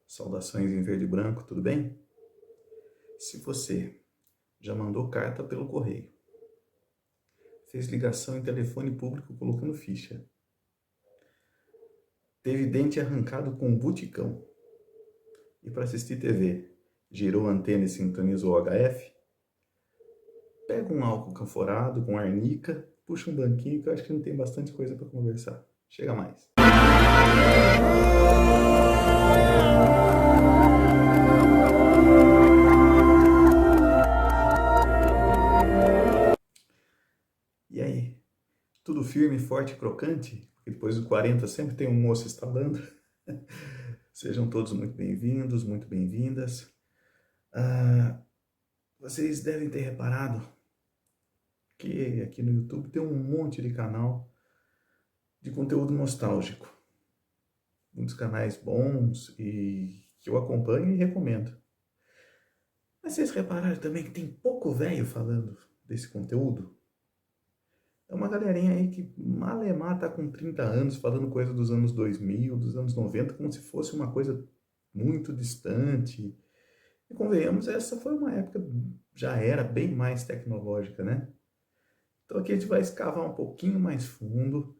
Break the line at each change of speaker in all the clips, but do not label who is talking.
Saudações em verde e branco, tudo bem? Se você já mandou carta pelo correio, fez ligação em telefone público colocando ficha, teve dente arrancado com um buticão e para assistir TV girou a antena e sintonizou o HF, pega um álcool canforado com arnica, puxa um banquinho que eu acho que não tem bastante coisa para conversar. Chega mais. E aí? Tudo firme, forte e crocante? Porque depois dos 40 sempre tem um moço estalando. Sejam todos muito bem-vindos, muito bem-vindas. Vocês devem ter reparado que aqui no YouTube tem um monte de canal de conteúdo nostálgico. Muitos canais bons e que eu acompanho e recomendo. Mas vocês repararam também que tem pouco velho falando desse conteúdo? É uma galerinha aí que malemar tá com 30 anos falando coisa dos anos 2000, dos anos 90, como se fosse uma coisa muito distante. E convenhamos, essa foi uma época, já era bem mais tecnológica, né? Então aqui a gente vai escavar um pouquinho mais fundo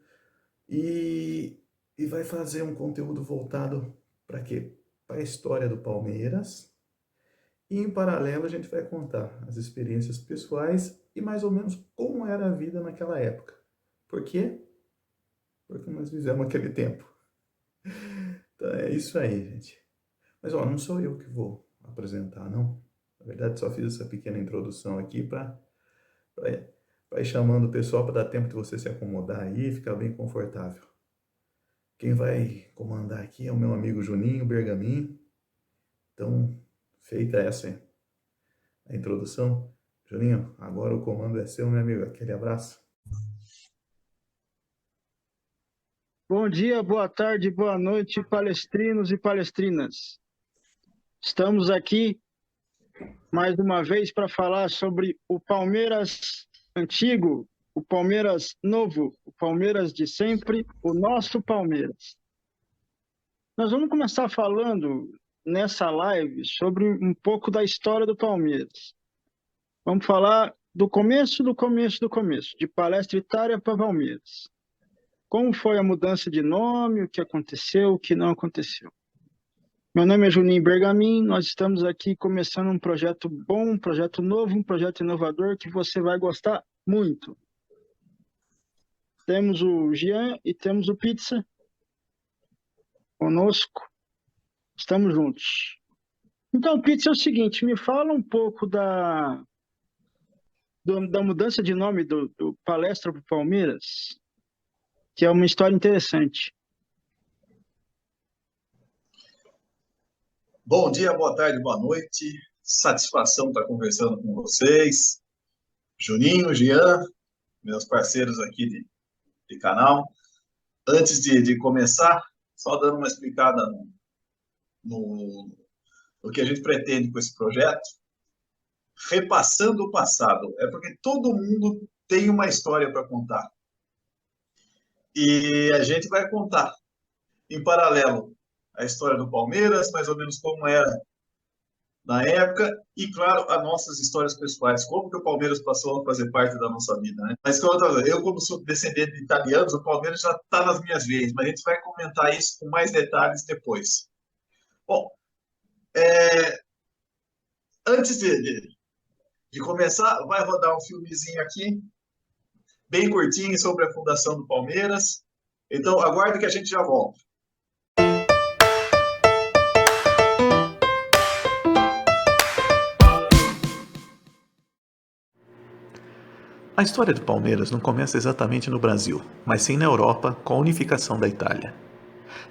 e vai fazer um conteúdo voltado para quê? Para a história do Palmeiras. E em paralelo a gente vai contar as experiências pessoais e mais ou menos como era a vida naquela época. Por quê? Porque nós vivemos aquele tempo. Então é isso aí, gente. Mas ó, não sou eu que vou apresentar, não. Na verdade, só fiz essa pequena introdução aqui para ir chamando o pessoal para dar tempo de você se acomodar aí e ficar bem confortável. Quem vai comandar aqui é o meu amigo Juninho Bergamin. Então, feita essa a introdução, Juninho, agora o comando é seu, meu amigo. Aquele abraço.
Bom dia, boa tarde, boa noite, palestrinos e palestrinas. Estamos aqui mais uma vez para falar sobre o Palmeiras antigo, o Palmeiras novo, o Palmeiras de sempre, o nosso Palmeiras. Nós vamos começar falando nessa live sobre um pouco da história do Palmeiras. Vamos falar do começo, de Palestra Itália para Palmeiras. Como foi a mudança de nome, o que aconteceu, o que não aconteceu. Meu nome é Juninho Bergamin, nós estamos aqui começando um projeto bom, um projeto novo, um projeto inovador que você vai gostar muito. Temos o Jean e temos o Pizza conosco, estamos juntos. Então, Pizza, é o seguinte, me fala um pouco da mudança de nome do Palestra para o Palmeiras, que é uma história interessante.
Bom dia, boa tarde, boa noite. Satisfação estar conversando com vocês. Juninho, Jean, meus parceiros aqui de canal. Antes de começar, só dando uma explicada no que a gente pretende com esse projeto. Repassando o passado. É porque todo mundo tem uma história para contar. E a gente vai contar, em paralelo, a história do Palmeiras, mais ou menos como era na época, e, claro, as nossas histórias pessoais, como que o Palmeiras passou a fazer parte da nossa vida, né? Mas, eu, como sou descendente de italianos, o Palmeiras já está nas minhas veias, mas a gente vai comentar isso com mais detalhes depois. Bom, antes de começar, vai rodar um filmezinho aqui, bem curtinho, sobre a fundação do Palmeiras. Então, aguarde que a gente já volta.
A história do Palmeiras não começa exatamente no Brasil, mas sim na Europa com a unificação da Itália.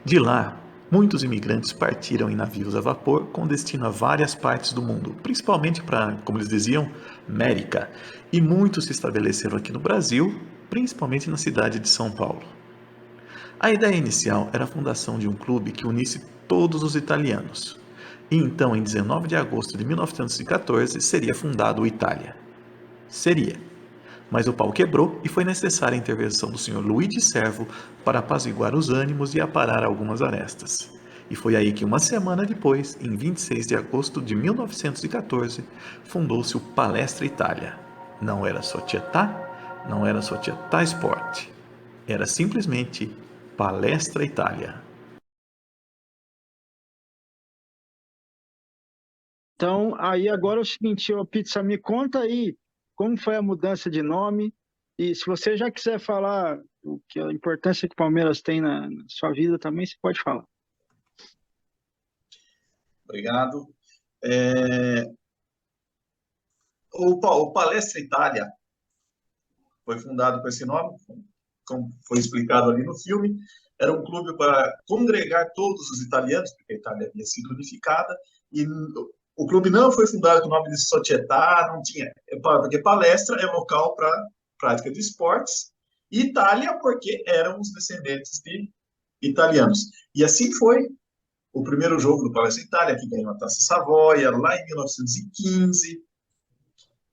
De lá, muitos imigrantes partiram em navios a vapor com destino a várias partes do mundo, principalmente para, como eles diziam, América, e muitos se estabeleceram aqui no Brasil, principalmente na cidade de São Paulo. A ideia inicial era a fundação de um clube que unisse todos os italianos, e então em 19 de agosto de 1914 seria fundado o Itália. Mas o pau quebrou e foi necessária a intervenção do Sr. Luigi Servo para apaziguar os ânimos e aparar algumas arestas. E foi aí que uma semana depois, em 26 de agosto de 1914, fundou-se o Palestra Itália. Não era Società, não era Società Sport. Era simplesmente Palestra Itália.
Então, aí agora é o seguinte, ô Pizza, me conta aí como foi a mudança de nome e se você já quiser falar o que a importância que o Palmeiras tem na sua vida também, você pode falar.
Obrigado. O Palestra Itália foi fundado com esse nome, como foi explicado ali no filme. Era um clube para congregar todos os italianos, porque a Itália havia sido unificada, e o clube não foi fundado com o nome de Società, não tinha, porque Palestra é local para prática de esportes, e Itália porque eram os descendentes de italianos. E assim foi o primeiro jogo do Palestra Itália, que ganhou a Taça Savoia, lá em 1915.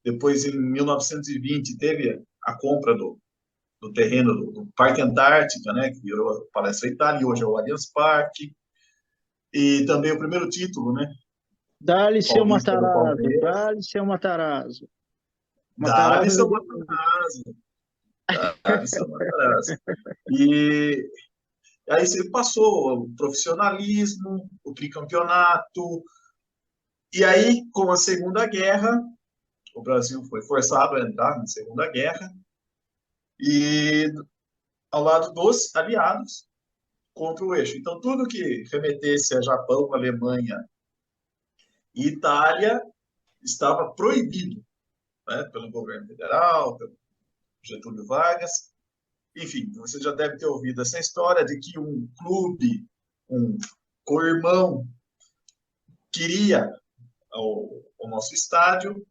Depois, em 1920, teve a compra do terreno do Parque Antártica, né, que virou a Palestra Itália, e hoje é o Allianz Parque. E também o primeiro título, né,
Dá-lhe seu
paulista do
Matarazzo,
Palmeiras.
dá-lhe seu Matarazzo.
Dá-lhe
Matarazzo
seu Matarazzo. Dá-lhe seu Matarazzo. E aí você passou o profissionalismo, o tricampeonato, e aí, com a Segunda Guerra, o Brasil foi forçado a entrar na Segunda Guerra, e ao lado dos aliados contra o eixo. Então, tudo que remetesse a Japão, Alemanha e Itália estava proibido, né, pelo governo federal, pelo Getúlio Vargas. Enfim, você já deve ter ouvido essa história de que um clube, um co-irmão, queria o nosso estádio,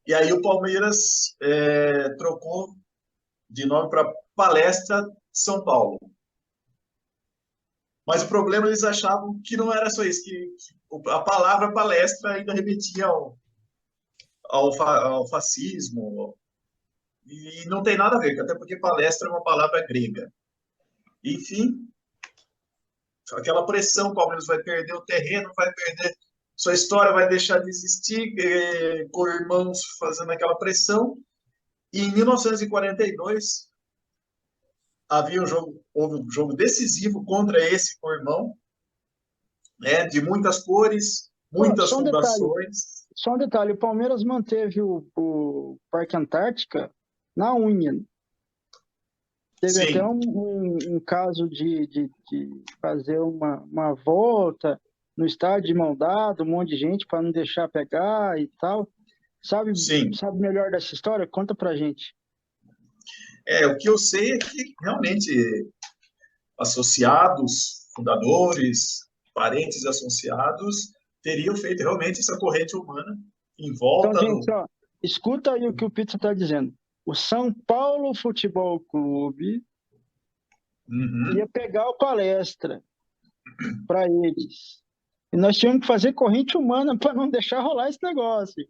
e aí o Palmeiras trocou de nome para Palestra São Paulo. Mas o problema, eles achavam que não era só isso, que a palavra palestra ainda remetia ao fascismo, e não tem nada a ver, até porque palestra é uma palavra grega. Enfim, aquela pressão, o Palmeiras vai perder o terreno, vai perder sua história, vai deixar de existir, com irmãos fazendo aquela pressão. E em 1942, houve um jogo decisivo contra esse co-irmão, né, de muitas cores, muitas fundações.
Só um detalhe, o Palmeiras manteve o Parque Antártica na unha. Teve até
Sim,
um caso de fazer uma volta no estádio de mão dada, um monte de gente para não deixar pegar e tal. Sabe
sim.
melhor dessa história? Conta pra gente.
O que eu sei é que realmente associados, fundadores, parentes associados teriam feito realmente essa corrente humana em
Então,
volta
gente,
do.
ó, escuta aí o que o Pizza está dizendo. O São Paulo Futebol Clube
Uhum.
ia pegar o Palestra para eles. E nós tínhamos que fazer corrente humana para não deixar rolar esse negócio.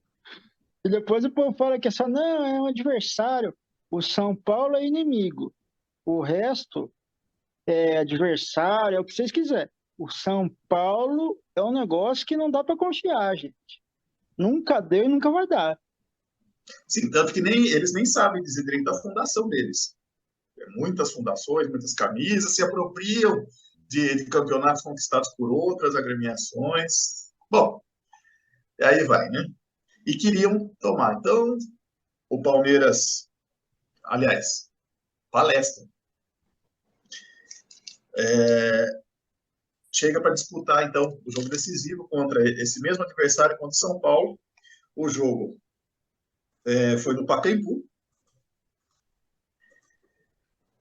E depois o povo fala que essa não é um adversário. O São Paulo é inimigo. O resto é adversário, é o que vocês quiserem. O São Paulo é um negócio que não dá para confiar, gente. Nunca deu e nunca vai dar.
Sim, tanto que eles nem sabem dizer direito a fundação deles. Muitas fundações, muitas camisas se apropriam de campeonatos conquistados por outras agremiações. Bom, aí vai, né? E queriam tomar. Então, o Palmeiras, aliás, Palestra, chega para disputar, então, o jogo decisivo contra esse mesmo adversário, contra São Paulo. O jogo foi no Pacaembu.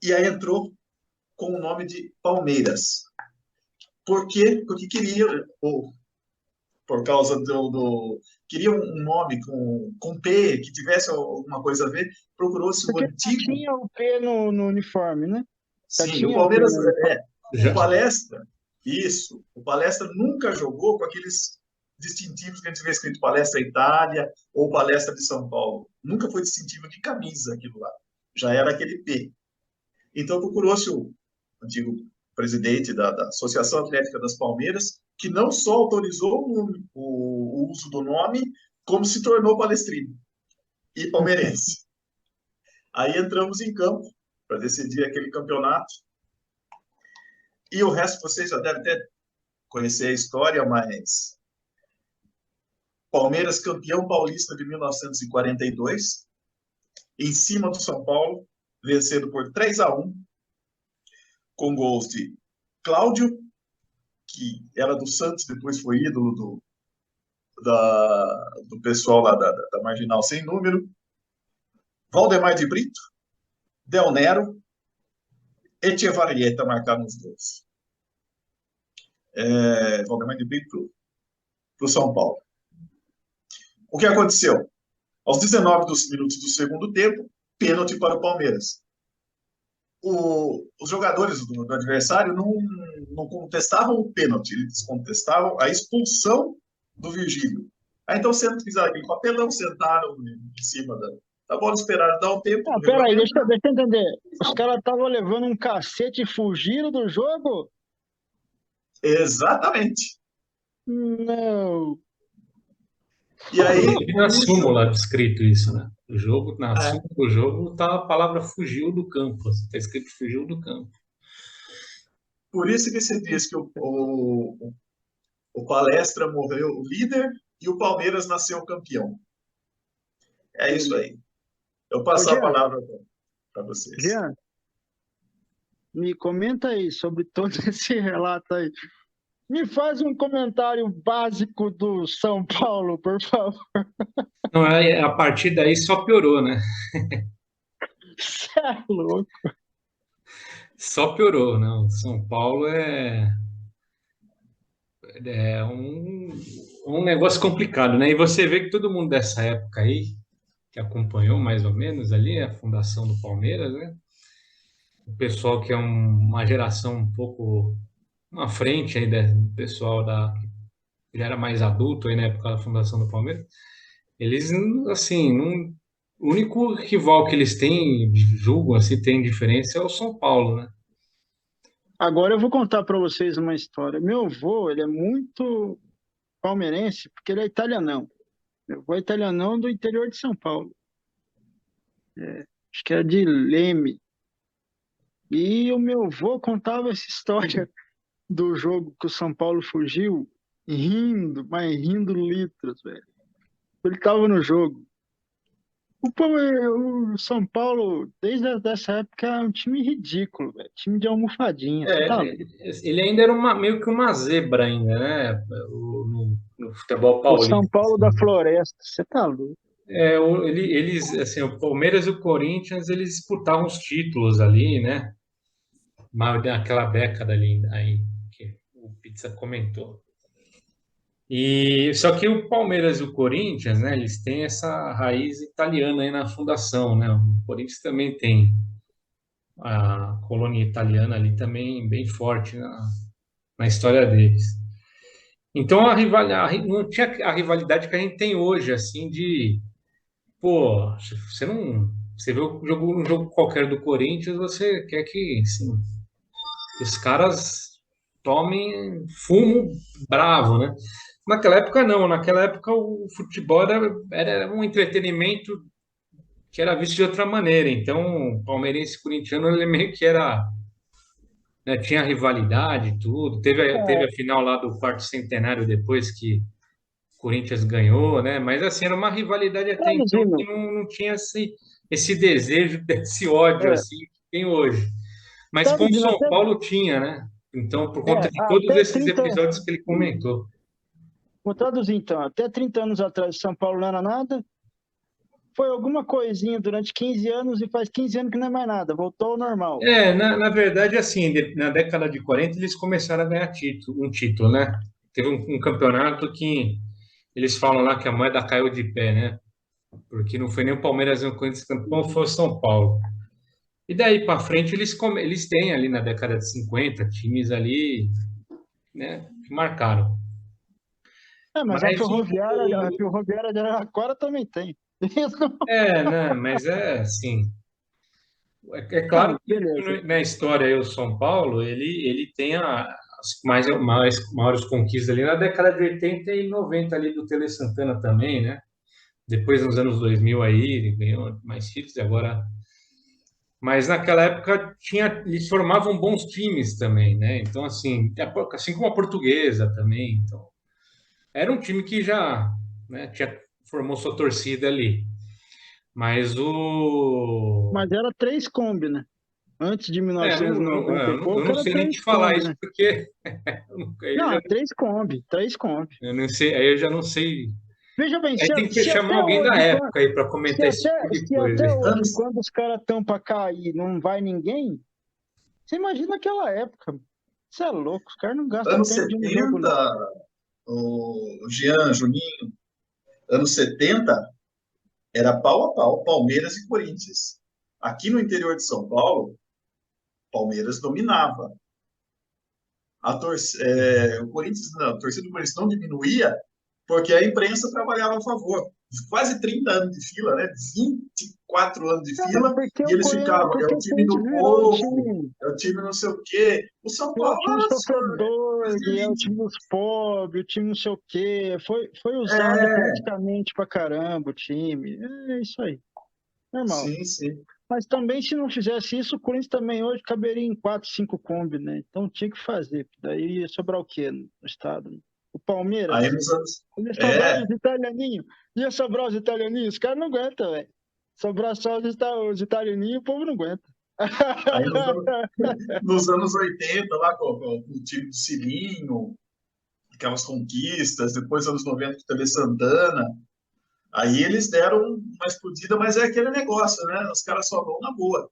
E aí entrou com o nome de Palmeiras. Por quê? Porque queria, por causa queria um nome com P, que tivesse alguma coisa a ver, procurou-se o
Porque já
antigo.
tinha o P no uniforme, né? Já
Sim, o
tinha o P
Palmeiras,
no uniforme.
o Palestra, isso, o Palestra nunca jogou com aqueles distintivos que a gente vê escrito Palestra Itália ou Palestra de São Paulo. Nunca foi distintivo de camisa aquilo lá. Já era aquele P. Então procurou-se o antigo presidente da Associação Atlética das Palmeiras, que não só autorizou o uso do nome, como se tornou palestrino e palmeirense. Aí entramos em campo para decidir aquele campeonato. E o resto vocês já devem até conhecer a história, mas Palmeiras campeão paulista de 1942, em cima do São Paulo, vencendo por 3-1, com gols de Cláudio, que era do Santos, depois foi ídolo do pessoal lá da Marginal Sem Número, Valdemar de Brito, Del Nero, Echevarrieta marcaram os gols. Valdemar de Brito para o São Paulo. O que aconteceu? Aos 19 minutos do segundo tempo, pênalti para o Palmeiras. Os jogadores do adversário não contestavam o pênalti, eles contestavam a expulsão do Virgílio. Aí então fizeram aquele papelão, sentaram em cima da bola, esperaram dar um tempo.
Ah, peraí, deixa eu entender. Os caras estavam levando um cacete e fugiram do jogo?
Exatamente.
Não.
E aí.
Na súmula escrito isso, né? O jogo, na súmula do jogo, tá a palavra fugiu do campo. Está escrito fugiu do campo.
Por isso que se diz que o Palestra morreu líder e o Palmeiras nasceu campeão. É isso aí. Eu passo a palavra para vocês.
Jean, me comenta aí sobre todo esse relato aí. Me faz um comentário básico do São Paulo, por favor.
Não, a partir daí só piorou, né?
Você é louco.
Só piorou, não. São Paulo é um negócio complicado, né? E você vê que todo mundo dessa época aí, que acompanhou mais ou menos ali a fundação do Palmeiras, né? O pessoal que é uma geração um pouco à frente aí do pessoal que já era mais adulto aí na época da fundação do Palmeiras, eles, assim, o único rival que eles têm, julgam, assim, tem diferença é o São Paulo, né?
Agora eu vou contar para vocês uma história. Meu avô, ele é muito palmeirense, porque ele é italianão. Meu avô é italianão do interior de São Paulo. Acho que era de Leme. E o meu avô contava essa história do jogo que o São Paulo fugiu, rindo, mas rindo litros, velho. Ele estava no jogo. O São Paulo, desde essa época, é um time ridículo, velho. Time de almofadinha. Tá?
Ele ainda era meio que uma zebra ainda, né? No futebol paulista.
O São Paulo da Floresta, você tá louco.
Eles, assim, o Palmeiras e o Corinthians, eles disputavam os títulos ali, né? Naquela década ali, aí, que o Pizza comentou. E só que o Palmeiras e o Corinthians, né, eles têm essa raiz italiana aí na fundação, né? O Corinthians também tem a colônia italiana ali também bem forte na história deles. Então não tinha a rivalidade que a gente tem hoje, assim, de pô, você vê um jogo qualquer do Corinthians, você quer que assim, os caras tomem fumo bravo, né? Naquela época não, naquela época o futebol era um entretenimento que era visto de outra maneira. Então, o palmeirense e corintiano, ele meio que era, né, tinha rivalidade e tudo. Teve a final lá do quarto centenário depois que o Corinthians ganhou, né? Mas assim, era uma rivalidade até então que não tinha esse desejo, esse ódio assim que tem hoje. Mas com o São Paulo tinha, né? Então, por conta de todos esses episódios que ele comentou.
Vou traduzir então. Até 30 anos atrás, São Paulo não era nada. Foi alguma coisinha durante 15 anos e faz 15 anos que não é mais nada. Voltou ao normal.
Na verdade, assim, na década de 40 eles começaram a ganhar um título, né? Teve um campeonato que eles falam lá que a moeda caiu de pé, né? Porque não foi nem o Palmeiras nem o Corinthians campeão, foi o São Paulo. E daí para frente eles têm ali na década de 50 times ali, né, que marcaram.
Mas a Ferroviária de Araraquara também tem.
Né, mas é assim, É claro
Não,
que
beleza.
na história aí, o São Paulo, ele tem as maiores conquistas ali na década de 80 e 90 ali do Tele Santana também, né? Depois, nos anos 2000 aí, ele ganhou mais títulos e agora... Mas naquela época eles formavam bons times também, né? Então, assim como a Portuguesa também. Então, era um time que já, né, formou sua torcida ali. Mas
Mas era três Kombi, né? Antes de
eu
1990 e
eu
pouco,
não
era
sei nem
três
te falar
Kombi,
isso,
né?
porque eu
Não,
já,
três Kombi, três Kombi.
eu não sei, aí eu já não sei.
Veja bem,
Aí tem que
se
chamar
até
alguém da
hoje,
época aí para
se
comentar esse tipo
até,
de
se
coisa.
até hoje,
Anos,
quando os caras estão para cair, não vai ninguém, você imagina aquela época. Você é louco, os caras não gastam
anos
tempo de ir no jogo, não.
70, o Jean, Juninho, anos 70, era pau a pau, Palmeiras e Corinthians. Aqui no interior de São Paulo, Palmeiras dominava. O Corinthians, não, a torcida do Corinthians não diminuía porque a imprensa trabalhava a favor. Quase 30 anos de fila, né? 24 anos de
Cara,
fila,
porque
e
o
eles
Corinthians,
ficavam, é
porque
o
o
time
Corinthians
do
virou o
povo,
time,
é o time não sei o quê. O São
virou o
Paulo
time
era só
sofredor,
de
que é o
elite.
time dos pobres, o time não sei o quê. Foi usado
É,
politicamente pra caramba o time. É isso aí, normal.
sim, sim.
Mas também, se não fizesse isso, o Corinthians também hoje caberia em 4, 5 Kombi, né? Então tinha que fazer, porque daí ia sobrar o quê no estado, né? O
Aí
Palmeiras,
nos anos.
ia sobrar
É,
os italianinhos. Ia sobrar os italianinhos, os caras não aguentam, velho. Sobrar só os italianinhos, o povo não aguenta.
aí nos anos 80, lá com o time do Cilinho, aquelas conquistas, depois anos 90 com o Tele Santana. Aí eles deram uma explodida, mas é aquele negócio, né? Os caras só vão na boa.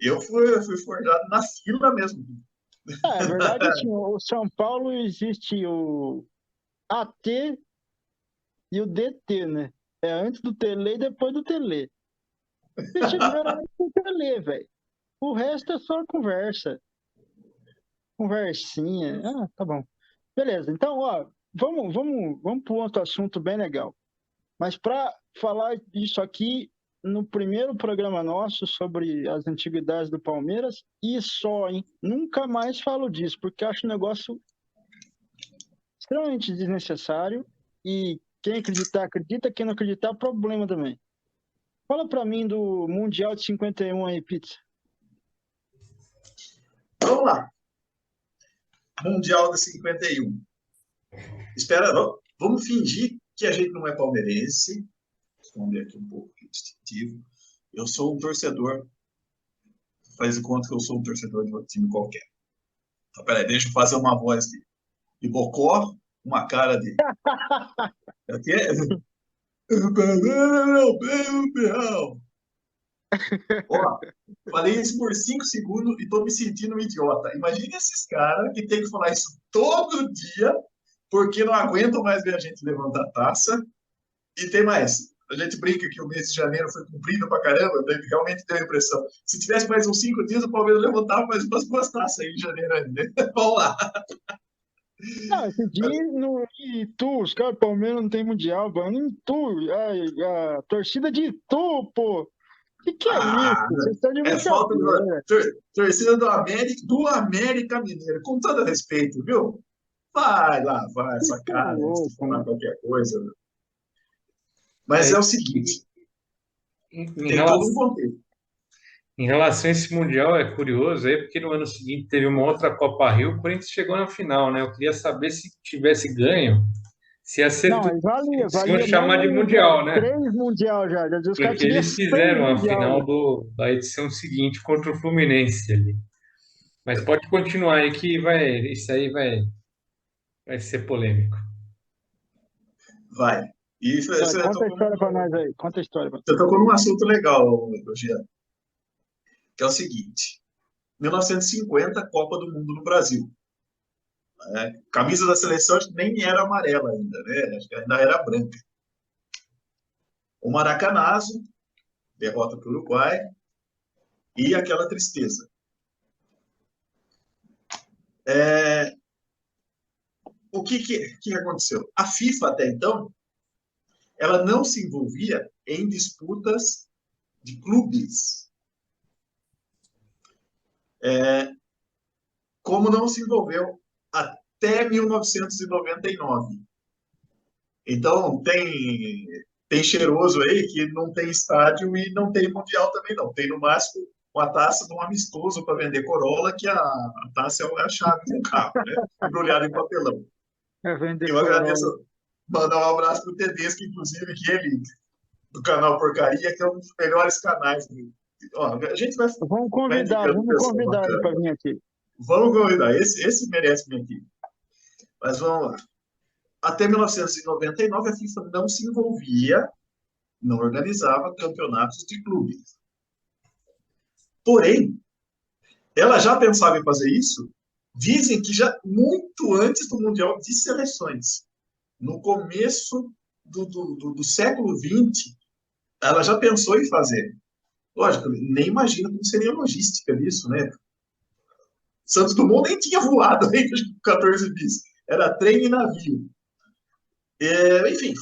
Eu fui forjado na fila mesmo.
É verdade, assim, o São Paulo existe o AT e o DT, né? É antes do Tele e depois do Tele. Eles tiveram antes do Tele, velho. O resto é só conversa. Conversinha. Ah, tá bom. Beleza. Então, ó, vamos para um outro assunto bem legal. Mas para falar disso aqui no primeiro programa nosso sobre as antiguidades do Palmeiras, e só, hein? Nunca mais falo disso, porque acho um negócio extremamente desnecessário e quem acreditar, acredita, quem não acreditar, problema também. Fala para mim do Mundial de 51 aí, Pizza.
Vamos lá. Mundial de 51. Espera, vamos fingir que a gente não é palmeirense. Esconder aqui um pouco o distintivo. Eu sou um torcedor. Faz de conta que eu sou um torcedor de outro time qualquer. Então, peraí, deixa eu fazer uma voz de bocó, uma cara de. Aqui é. Ó, falei isso por 5 segundos e tô me sentindo um idiota. Imagina esses caras que tem que falar isso todo dia porque não aguentam mais ver a gente levantar a taça. E tem mais. A gente brinca que o mês de janeiro foi cumprido pra caramba, realmente deu a impressão. Se tivesse mais uns 5 dias, o Palmeiras levantava mais umas 2 taças aí em janeiro ainda. Vamos lá.
Não, esse dia no Itu, os caras, Palmeiras não tem mundial, mano. Em Itu, a torcida de Itu, pô. Que é isso?
Ah,
Vocês estão de
é falta
brincadeira.
torcida do América Mineiro, com todo respeito, viu? Vai lá, vai,
Vocês
essa
estão
cara de
loucos,
falar
mano.
qualquer coisa. Viu? Mas
É,
é o seguinte,
em
tem todo um
relação,
contexto.
em relação a esse Mundial, é curioso aí, porque no ano seguinte teve uma outra Copa Rio, o Corinthians chegou na final, né? Eu queria saber se tivesse ganho, se ia ser
Não, mas
se iam
valia
chamar
mesmo
de
um mundial.
Mundial, né?
3 mundial já. Os caras
Porque
queriam
eles
6
fizeram a
mundial já.
final da edição seguinte contra o Fluminense ali. Mas pode continuar aí que isso aí vai ser polêmico.
Vai. E
Vai,
você
conta a
tocou
história pra
num,
nós aí. Conta a história pra nós.
você tocou num assunto legal, Jean, que é o seguinte. 1950, Copa do Mundo no Brasil. Né? Camisa da seleção acho que nem era amarela ainda, né? Acho que ainda era branca. O Maracanazo, derrota para o Uruguai, e aquela tristeza. É, o que aconteceu? A FIFA, até então, ela não se envolvia em disputas de clubes. como não se envolveu até 1999. Então, tem cheiroso aí que não tem estádio e não tem mundial também, não. Tem, no máximo, uma taça de um amistoso para vender Corolla, que a taça é a chave do carro, né? Embrulhada em papelão.
É vender
Eu
Corolla.
agradeço, mandar um abraço para o Tedesco, inclusive, que ele, do canal Porcaria, que é um dos melhores canais. Ó, a gente vai indicando o
Vamos
pessoal
convidar ele para
bacana.
vir aqui.
Vamos convidar, esse merece vir aqui. Mas vamos lá. Até 1999, a FIFA não se envolvia, não organizava campeonatos de clubes. Porém, ela já pensava em fazer isso, dizem que já muito antes do Mundial de Seleções. No começo do século XX, ela já pensou em fazer. Lógico, nem imagina como seria a logística disso, né? Santos Dumont nem tinha voado ainda com 14 bis. Era trem e navio. Enfim,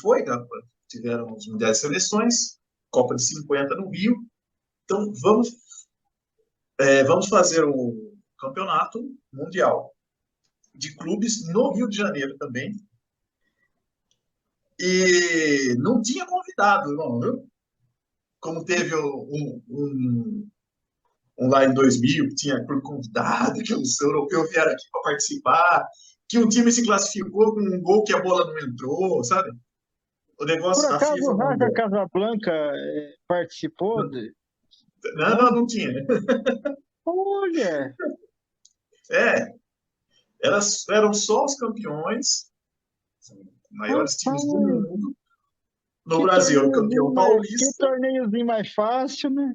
tiveram os Mundiais de Seleções, Copa de 50 no Rio. Então, vamos fazer o campeonato mundial de clubes no Rio de Janeiro também. E não tinha convidado, não, viu? Como teve um lá em 2000, que tinha convidado, que os europeus vieram aqui para participar, que um time se classificou com um gol que a bola não entrou, sabe? O
Por
negócio, a
acaso
FIFA
o Raja
mandou.
Casablanca participou?
Não tinha.
Olha!
É, eram só os campeões, maiores times do
Rapaz,
mundo. No Brasil, o campeão
que
paulista,
torneiozinho mais fácil, né?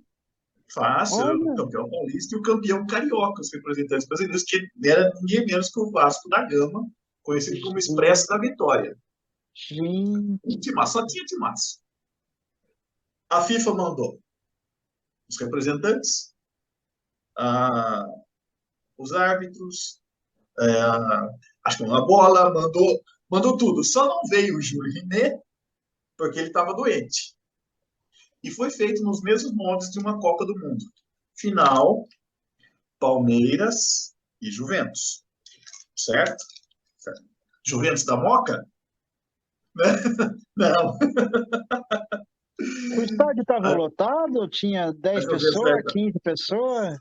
fácil, o
Olha,
campeão paulista e o campeão carioca, os representantes brasileiros, que era ninguém menos que o Vasco da Gama, conhecido como Expresso da Vitória.
gente,
Só tinha timaço. A FIFA mandou os representantes, os árbitros, acho que a bola, mandou tudo. Só não veio o Júlio Rimet, porque ele estava doente. E foi feito nos mesmos moldes de uma Copa do Mundo. Final, Palmeiras e Juventus. Certo? Juventus da Moca? Não.
o estádio estava lotado? Tinha 10 pessoas, 15 pessoas?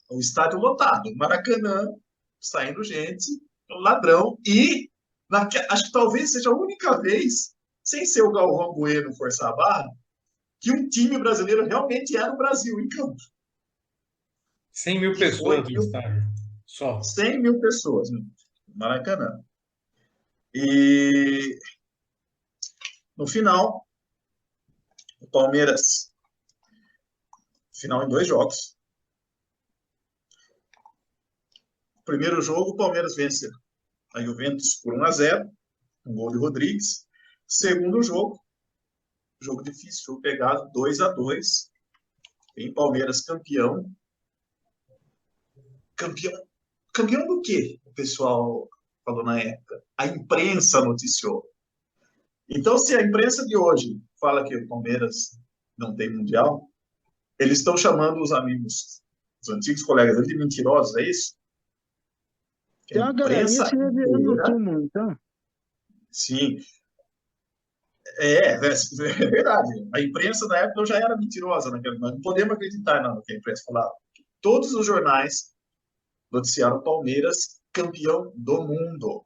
O estádio lotado. Maracanã, saindo gente, ladrão. E acho que talvez seja a única vez, sem ser o Galvão Bueno forçar a barra, que um time brasileiro realmente era o Brasil em campo.
100 mil pessoas no estádio. Só.
100 mil pessoas no Maracanã. E no final, o Palmeiras, final em 2 jogos. Primeiro jogo, o Palmeiras vence a Juventus por 1-0, um gol de Rodrigues. Segundo jogo difícil, jogo pegado, 2-2. Em Palmeiras campeão. Campeão do quê? O pessoal falou na época. A imprensa noticiou. Então, se a imprensa de hoje fala que o Palmeiras não tem mundial, eles estão chamando os amigos, os antigos colegas de mentirosos, é isso?
Tem uma galerinha se revirando no túmulo, então.
Sim. É verdade. A imprensa da época já era mentirosa, né? Nós não podemos acreditar no que a imprensa falava. Todos os jornais noticiaram o Palmeiras campeão do mundo.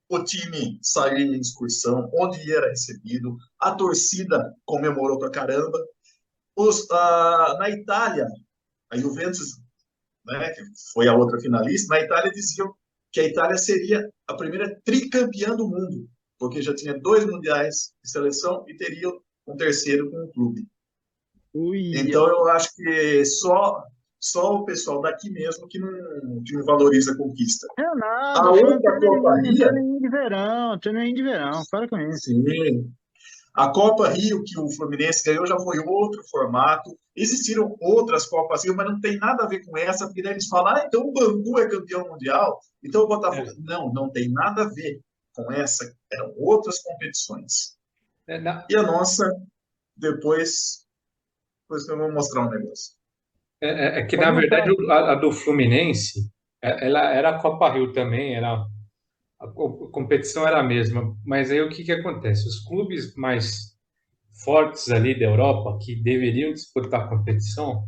O time saiu em excursão, onde era recebido, a torcida comemorou pra caramba. Na Itália, a Juventus, né, que foi a outra finalista, na Itália diziam que a Itália seria a primeira tricampeã do mundo, porque já tinha 2 mundiais de seleção e teria um terceiro com o clube. Então, eu acho que só o pessoal daqui mesmo que não valoriza a conquista.
É nada,
a outra Copa Rio...
torneio de verão, para com isso.
Sim. A Copa Rio, que o Fluminense ganhou, já foi outro formato. Existiram outras Copas Rio, mas não tem nada a ver com essa, porque daí eles falam, então o Bangu é campeão mundial, então o Botafogo... Não tem nada a ver com essa. Eram outras competições. E a nossa, depois, depois eu vou mostrar um negócio.
É que,
Pode
na
mostrar.
verdade, a do Fluminense, ela era a Copa Rio também, a competição era a mesma. Mas aí o que que acontece? Os clubes mais fortes ali da Europa, que deveriam disputar a competição,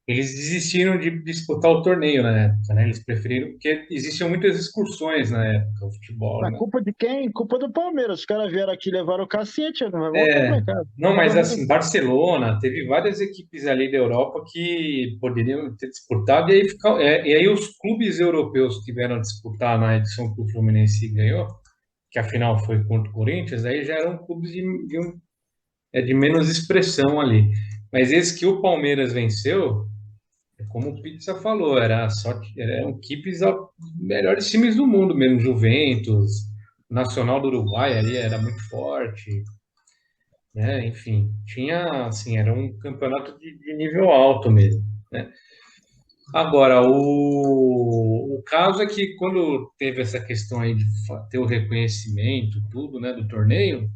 eles desistiram de disputar o torneio na época, né? Eles preferiram, porque existiam muitas excursões na época, o futebol,
A
né?
culpa de quem? Culpa do Palmeiras. Os caras vieram aqui, levaram o cacete, não vai voltar
É,
pra casa.
não, mas assim, Barcelona, teve várias equipes ali da Europa que poderiam ter disputado, e aí os clubes europeus que tiveram a disputar na edição que o Fluminense ganhou, que afinal foi contra o Corinthians, aí já eram clubes de menos expressão ali. Mas esse que o Palmeiras venceu, como o Pizza falou, eram equipes melhores times do mundo mesmo, Juventus, o Nacional do Uruguai ali era muito forte, né? Enfim, tinha, assim, era um campeonato de nível alto mesmo, né? Agora, o caso é que quando teve essa questão aí de ter o reconhecimento, tudo, né, do torneio,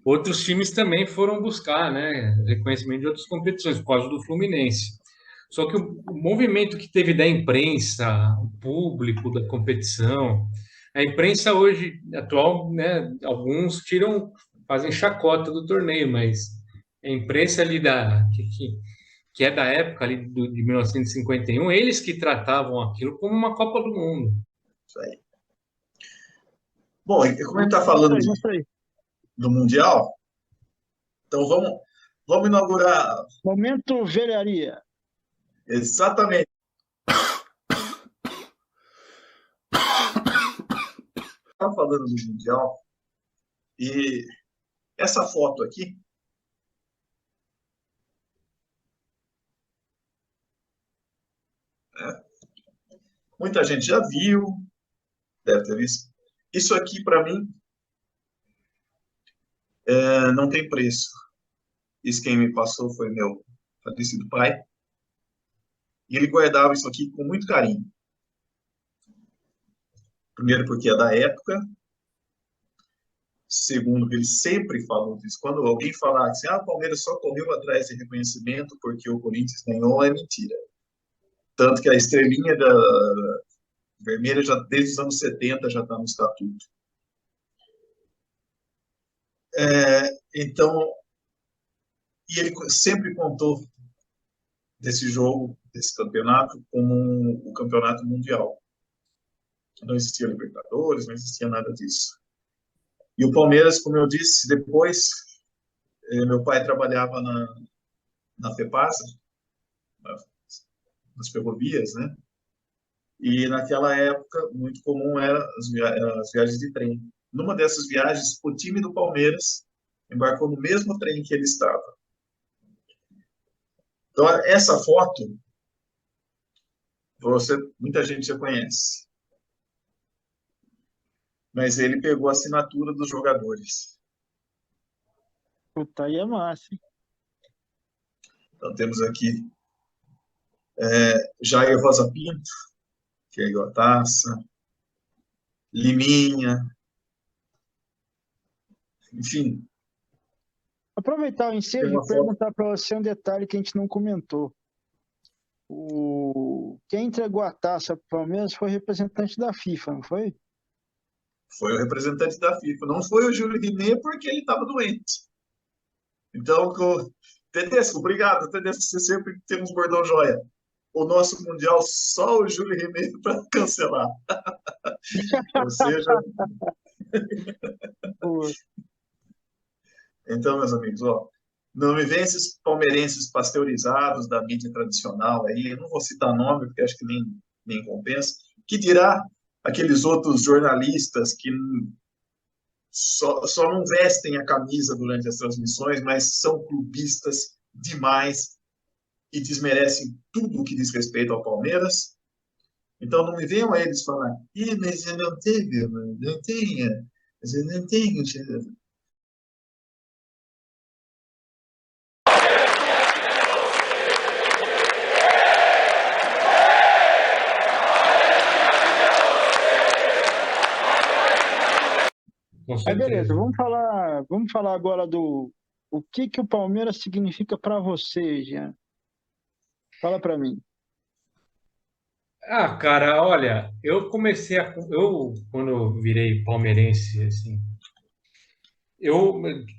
outros times também foram buscar, né, reconhecimento de outras competições, por causa do Fluminense. Só que o movimento que teve da imprensa, o público da competição, a imprensa hoje, atual, né, alguns fazem chacota do torneio, mas a imprensa ali que é da época ali de 1951, eles que tratavam aquilo como uma Copa do Mundo.
Isso aí. Bom, e como a gente está
Mostra
falando
aí, mostra aí.
do Mundial, então vamos inaugurar
Momento velharia.
exatamente. Estava falando do Mundial e essa foto aqui, né, muita gente já viu, deve ter visto. Isso aqui, para mim, não tem preço. Isso quem me passou foi meu falecido pai. E ele guardava isso aqui com muito carinho. Primeiro, porque é da época. Segundo, que ele sempre falou disso. Quando alguém falar assim, o Palmeiras só correu atrás de reconhecimento porque o Corinthians ganhou, é mentira. Tanto que a estrelinha da vermelha, já desde os anos 70, já está no estatuto. Então, e ele sempre contou desse jogo, desse campeonato, como o campeonato mundial. Não existia Libertadores, não existia nada disso. E o Palmeiras, como eu disse, depois, meu pai trabalhava na FEPASA, nas ferrovias, né? E naquela época, muito comum era as viagens de trem. Numa dessas viagens, o time do Palmeiras embarcou no mesmo trem que ele estava. Então, essa foto, muita gente já conhece. Mas ele pegou a assinatura dos jogadores.
Puta, aí é massa, hein?
Então, temos aqui Jair Rosa Pinto, que é a taça, Liminha, enfim.
Aproveitar o
Tem
ensejo
uma
e
foto.
perguntar para você um detalhe que a gente não comentou. Quem entregou a taça para o Palmeiras foi o representante da FIFA, não foi?
Foi o representante da FIFA. Não foi o Júlio Rimet porque ele estava doente. Então, Tedesco, obrigado, Tedesco, você sempre tem uns bordão joia. O nosso Mundial, só o Júlio Rimet para cancelar. Ou seja... Então, meus amigos, não me vem esses palmeirenses pasteurizados da mídia tradicional aí, eu não vou citar nome, porque acho que nem compensa, que dirá aqueles outros jornalistas que só não vestem a camisa durante as transmissões, mas são clubistas demais e desmerecem tudo o que diz respeito ao Palmeiras. Então, não me venham a eles falar, mas eu não teve, não tenha, mas eu não tenho...
Com
Aí beleza,
certeza.
vamos falar agora do O que que o Palmeiras significa para você, Jean? Fala para mim.
Ah, cara, olha, eu quando eu virei palmeirense, assim,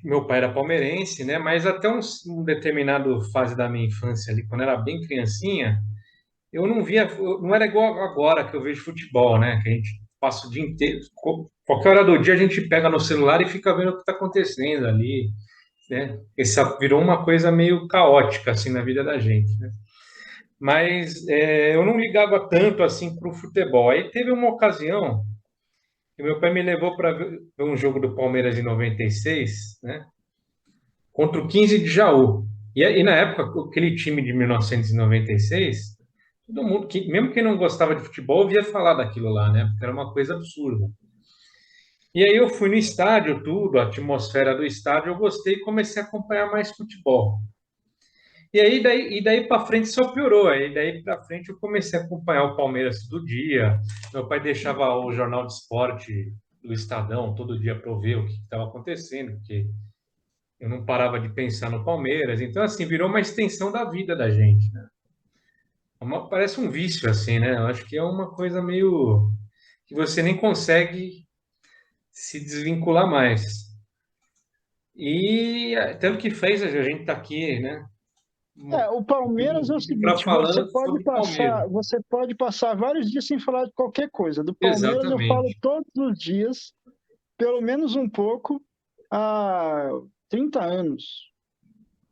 meu pai era palmeirense, né? Mas até um determinado fase da minha infância ali, quando eu era bem criancinha, eu não via, não era igual agora que eu vejo futebol, né? Que a gente passa o dia inteiro, qualquer hora do dia a gente pega no celular e fica vendo o que está acontecendo ali, né? Essa virou uma coisa meio caótica assim na vida da gente, né? Mas eu não ligava tanto assim para o futebol. Aí teve uma ocasião que meu pai me levou para ver um jogo do Palmeiras em 96, né? Contra o 15 de Jaú. E na época, aquele time de 1996, todo mundo, mesmo quem não gostava de futebol, ouvia falar daquilo lá, né? Porque era uma coisa absurda. E aí eu fui no estádio, tudo, a atmosfera do estádio, eu gostei e comecei a acompanhar mais futebol. E daí para frente só piorou. Aí daí para frente eu comecei a acompanhar o Palmeiras todo dia. Meu pai deixava o jornal de esporte do Estadão todo dia para eu ver o que estava acontecendo, porque eu não parava de pensar no Palmeiras. Então, assim, virou uma extensão da vida da gente, né? Parece um vício, assim, né? Eu acho que é uma coisa meio que você nem consegue se desvincular mais. E tanto que fez a gente tá aqui, né?
O Palmeiras é o
Para
seguinte,
falando sobre Palmeiras.
você pode passar vários dias sem falar de qualquer coisa. Do Palmeiras eu falo
Exatamente.
todos os dias, pelo menos um pouco, há 30 anos.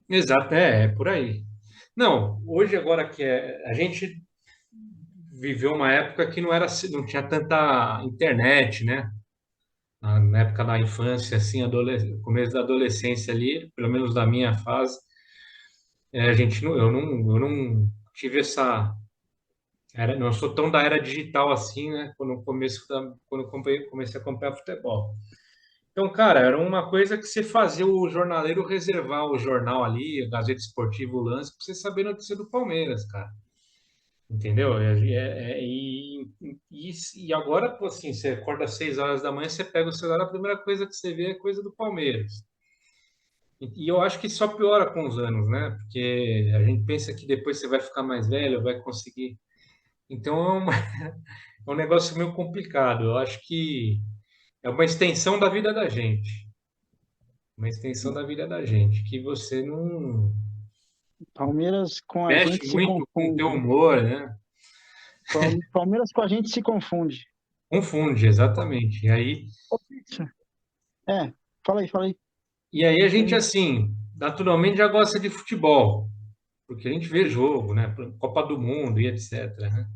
Exato, é por aí. Não, hoje agora a gente viveu uma época que não tinha tanta internet, né? Na época da infância, assim, começo da adolescência ali, pelo menos da minha fase, a gente não, eu não tive não sou tão da era digital assim, né? Quando eu comecei a acompanhar futebol. Então, cara, era uma coisa que você fazia o jornaleiro reservar o jornal ali, a Gazeta Esportiva, o Lance, pra você saber a notícia do Palmeiras, cara. Entendeu? E agora, pô, assim, você acorda às 6 horas da manhã, você pega o celular, a primeira coisa que você vê é coisa do Palmeiras. E eu acho que só piora com os anos, né? Porque a gente pensa que depois você vai ficar mais velho, vai conseguir. Então é um negócio meio complicado. Eu acho que é uma extensão da vida da gente. Uma extensão da vida da gente, que você não
Palmeiras com a
mexe
gente se
muito com o teu
confunde.
humor, né?
Palmeiras com a gente se confunde.
Confunde, exatamente.
É, fala aí.
E aí a gente, assim, naturalmente já gosta de futebol, porque a gente vê jogo, né? Copa do Mundo e etc, né?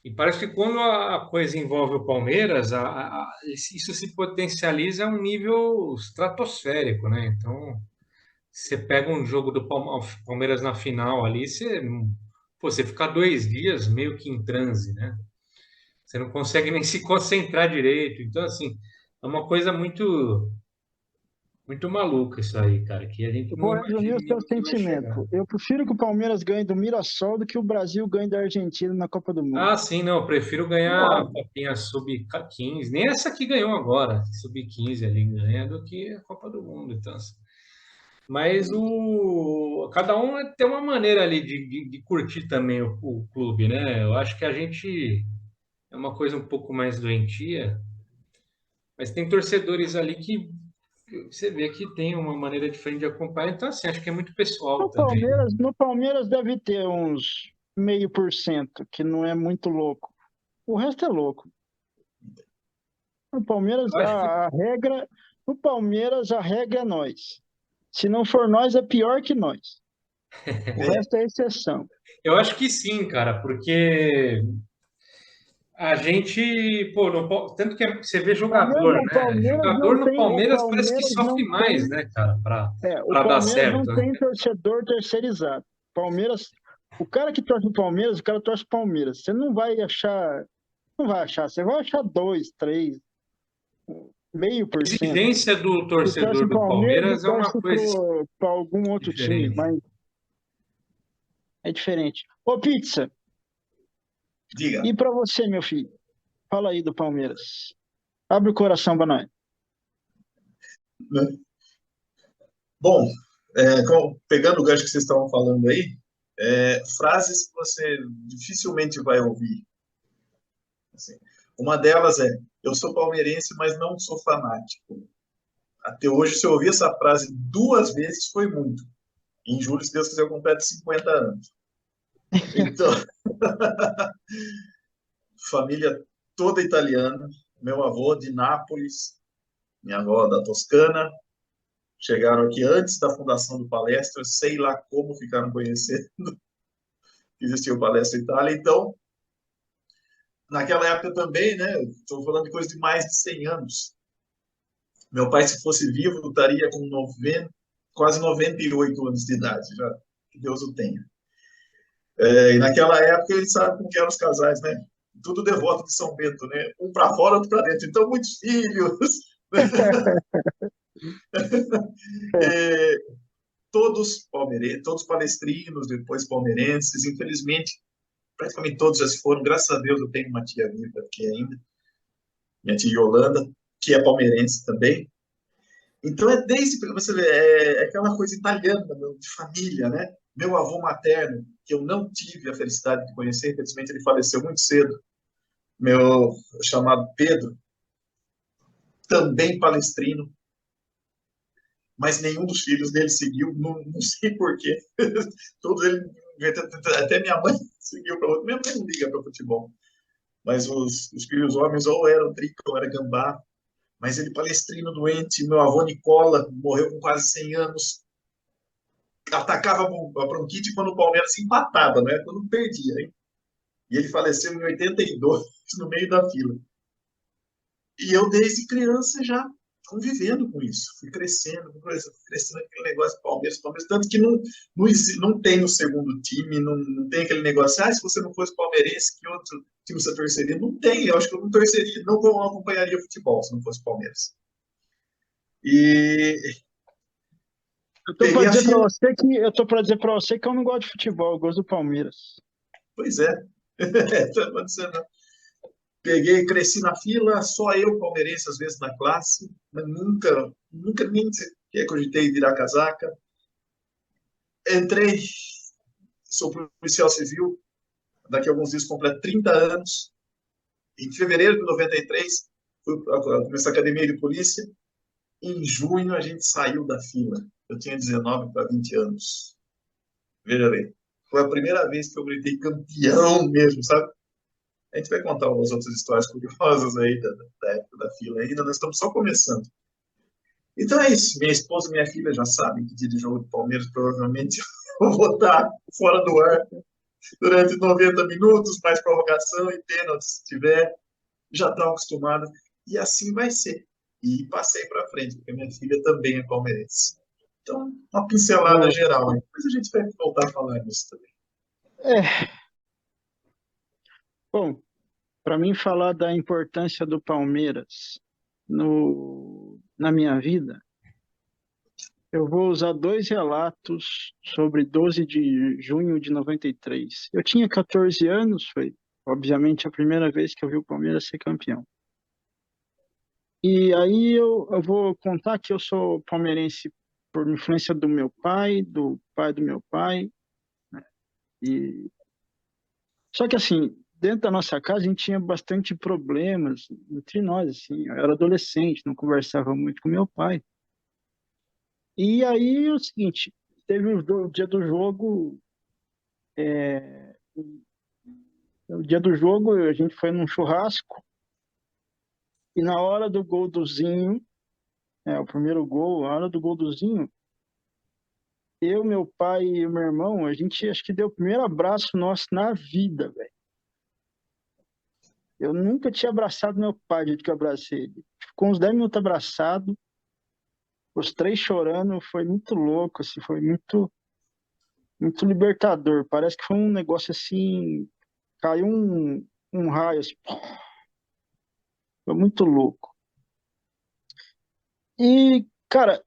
E parece que quando a coisa envolve o Palmeiras, isso se potencializa a um nível estratosférico, né? Então, você pega um jogo do Palmeiras na final ali, você fica 2 dias meio que em transe, né? Você não consegue nem se concentrar direito. Então, assim, é uma coisa muito, muito maluca isso aí, cara, que a gente
Eu
não
vou resumir
imagina
o
o
seu
nível que vai chegar.
sentimento. Eu prefiro que o Palmeiras ganhe do Mirassol do que o Brasil ganhe da Argentina na Copa do Mundo.
Ah, sim, não, eu prefiro ganhar a Copinha Sub-15, nem essa que ganhou agora, Sub-15 ali ganha, do que a Copa do Mundo. Então, assim. Mas cada um tem uma maneira ali de curtir também o clube, né? Eu acho que a gente é uma coisa um pouco mais doentia, mas tem torcedores ali que você vê que tem uma maneira diferente de acompanhar. Então, assim, acho que é muito pessoal também.
No Palmeiras deve ter uns 0,5%, que não é muito louco. O resto é louco. No Palmeiras,
Eu acho que,
no Palmeiras, a regra é nós. Se não for nós, é pior que nós. O resto é exceção.
eu acho que sim, cara, porque a gente, pô, tanto que você vê jogador, né? Jogador no
O
Palmeiras parece que
Palmeiras
sofre
não
mais,
tem,
né, cara,
o
para dar
Palmeiras não
certo, né?
tem torcedor terceirizado. Palmeiras, o cara que torce o Palmeiras, o cara torce o Palmeiras. Você não vai achar, você vai achar 2, 3,
A
0,5%.
exigência do
Que torce
torcedor
o
do
Palmeiras e
Palmeiras é uma
torce
coisa
para algum outro time,
diferente.
mas é diferente. Ô, Pizza,
Diga.
e para você, meu filho? Fala aí do Palmeiras. Abre o coração para nós.
Bom, pegando o gancho que vocês estavam falando aí, frases que você dificilmente vai ouvir. Assim, uma delas é: eu sou palmeirense, mas não sou fanático. Até hoje, se eu ouvir essa frase 2 vezes, foi muito. Em julho, se Deus quiser, eu completo 50 anos. Então, família toda italiana. Meu avô de Nápoles, minha avó da Toscana. Chegaram aqui antes da fundação do Palestra, sei lá como ficaram conhecendo que existia o Palestra Itália. Então, naquela época também, né? Estou falando de coisa de mais de 100 anos. Meu pai, se fosse vivo, estaria com 90, quase 98 anos de idade, já. Que Deus o tenha. E naquela época, ele sabe como que eram os casais, né? Tudo devoto de São Bento, né? Um para fora, outro para dentro. Então, muitos filhos. É, todos palmeirenses, todos palestrinos, depois palmeirenses. Infelizmente, praticamente todos já se foram. Graças a Deus, eu tenho uma tia viva aqui ainda, minha tia Yolanda, que é palmeirense também. Então, desde você vê, aquela coisa italiana, de família, né? Meu avô materno, que eu não tive a felicidade de conhecer, infelizmente ele faleceu muito cedo, meu chamado Pedro, também palestrino, mas nenhum dos filhos dele seguiu, não sei porquê. Todos eles, até minha mãe seguiu para outro. Minha mãe não liga para futebol, mas os filhos homens ou eram trica ou era gambá. Mas ele palestrino doente, meu avô Nicola morreu com quase 100 anos, atacava a bronquite quando o Palmeiras empatava, né? Quando perdia, hein? E ele faleceu em 82, no meio da fila. E eu, desde criança, já convivendo com isso. Fui crescendo aquele negócio de Palmeiras, tanto que não tem o segundo time, não tem aquele negócio, se você não fosse palmeirense, que outro time você torceria? Não tem, eu acho que eu não torceria, não acompanharia futebol se não fosse Palmeiras. E
Eu tô para
peguei a
dizer para
fila,
você que eu tô para dizer para você que eu não gosto de futebol, eu gosto do Palmeiras.
pois é, tá acontecendo. Peguei, cresci na fila, só eu palmeirense às vezes na classe, mas nunca nem sequer cogitei em virar casaca. Entrei, sou policial civil, daqui a alguns dias completo 30 anos. Em fevereiro de 93, fui começar a academia de polícia. Em junho, a gente saiu da fila. Eu tinha 19 para 20 anos. Veja bem, foi a primeira vez que eu gritei campeão mesmo, sabe? A gente vai contar umas outras histórias curiosas aí da época da fila ainda, nós estamos só começando. Então é isso. Minha esposa e minha filha já sabem que dia de jogo do Palmeiras provavelmente eu vou estar fora do ar durante 90 minutos, mais prorrogação e pênalti se tiver. Já estão acostumados. E assim vai ser. E passei para frente, porque minha filha também é palmeirense. Então, uma pincelada
Bom,
geral. Depois a gente vai voltar a falar disso também.
é, bom, para mim falar da importância do Palmeiras na minha vida, eu vou usar dois relatos sobre 12 de junho de 93. Eu tinha 14 anos, foi obviamente a primeira vez que eu vi o Palmeiras ser campeão. E aí eu vou contar que eu sou palmeirense por influência do pai do meu pai. E só que assim, dentro da nossa casa a gente tinha bastante problemas entre nós, assim. Eu era adolescente, não conversava muito com meu pai. E aí é o seguinte, teve o dia do jogo, é, o dia do jogo a gente foi num churrasco e na hora do gol do Zinho, o primeiro gol, a hora do gol do Zinho, eu, meu pai e meu irmão, a gente acho que deu o primeiro abraço nosso na vida, velho. Eu nunca tinha abraçado meu pai do jeito que eu abracei ele. Ficou uns 10 minutos abraçado, os três chorando, foi muito louco, assim, foi muito libertador. Parece que foi um negócio assim, caiu um raio, assim, foi muito louco. E, cara,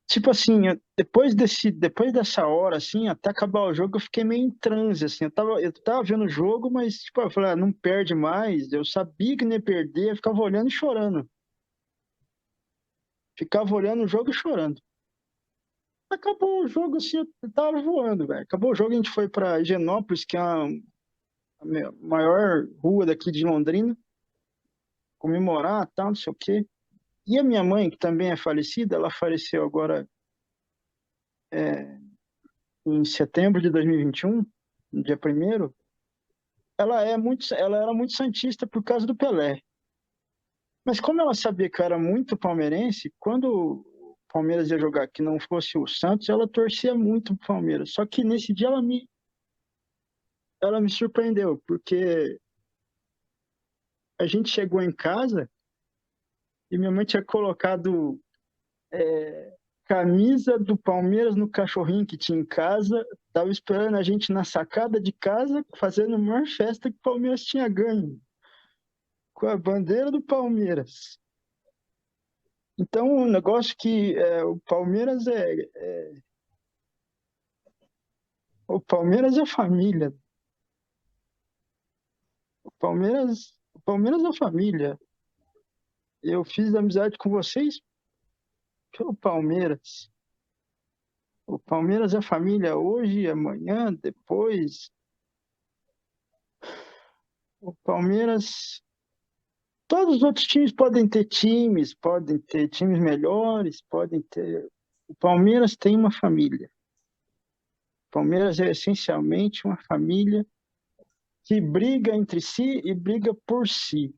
tipo assim, depois dessa hora, assim, até acabar o jogo, eu fiquei meio em transe, assim. Eu tava vendo o jogo, mas, tipo, eu falei, não perde mais. Eu sabia que não ia perder, eu ficava olhando e chorando. Ficava olhando o jogo e chorando. Acabou o jogo, assim, eu tava voando, velho. Acabou o jogo, a gente foi pra Higienópolis, que é a maior rua daqui de Londrina, comemorar, tal, não sei o quê. E a minha mãe, que também é falecida, ela faleceu agora em setembro de 2021, no dia 1º. Ela era muito santista por causa do Pelé. Mas como ela sabia que eu era muito palmeirense, quando o Palmeiras ia jogar que não fosse o Santos, ela torcia muito pro Palmeiras. Só que nesse dia ela me surpreendeu, porque a gente chegou em casa e minha mãe tinha colocado camisa do Palmeiras no cachorrinho que tinha em casa, tava esperando a gente na sacada de casa, fazendo a maior festa que o Palmeiras tinha ganho, com a bandeira do Palmeiras. Então, um negócio que o Palmeiras é família. O Palmeiras é família. Eu fiz amizade com vocês pelo Palmeiras. O Palmeiras é família hoje, amanhã, depois. O Palmeiras. Todos os outros times podem ter times melhores, podem ter. O Palmeiras tem uma família. O Palmeiras é essencialmente uma família que briga entre si e briga por si.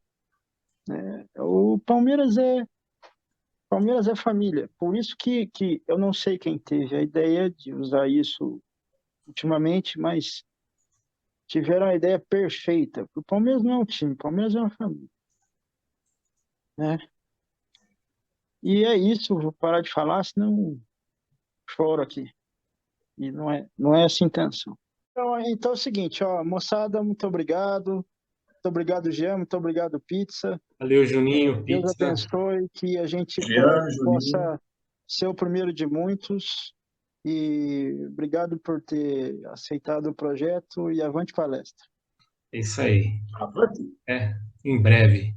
O Palmeiras é família. Por isso que eu não sei quem teve a ideia de usar isso ultimamente, mas tiveram a ideia perfeita. O Palmeiras não é um time, o Palmeiras é uma família, né? E é isso, vou parar de falar, senão choro aqui. E não é essa a intenção. Então é o seguinte, ó, moçada, muito obrigado. Muito obrigado, Jean, muito obrigado, Pizza.
Valeu, Juninho,
Deus
pizza.
abençoe, que a gente
Jean, Juninho.
possa ser o primeiro de muitos. E obrigado por ter aceitado o projeto e avante palestra.
É isso aí.
Avante.
É, em breve.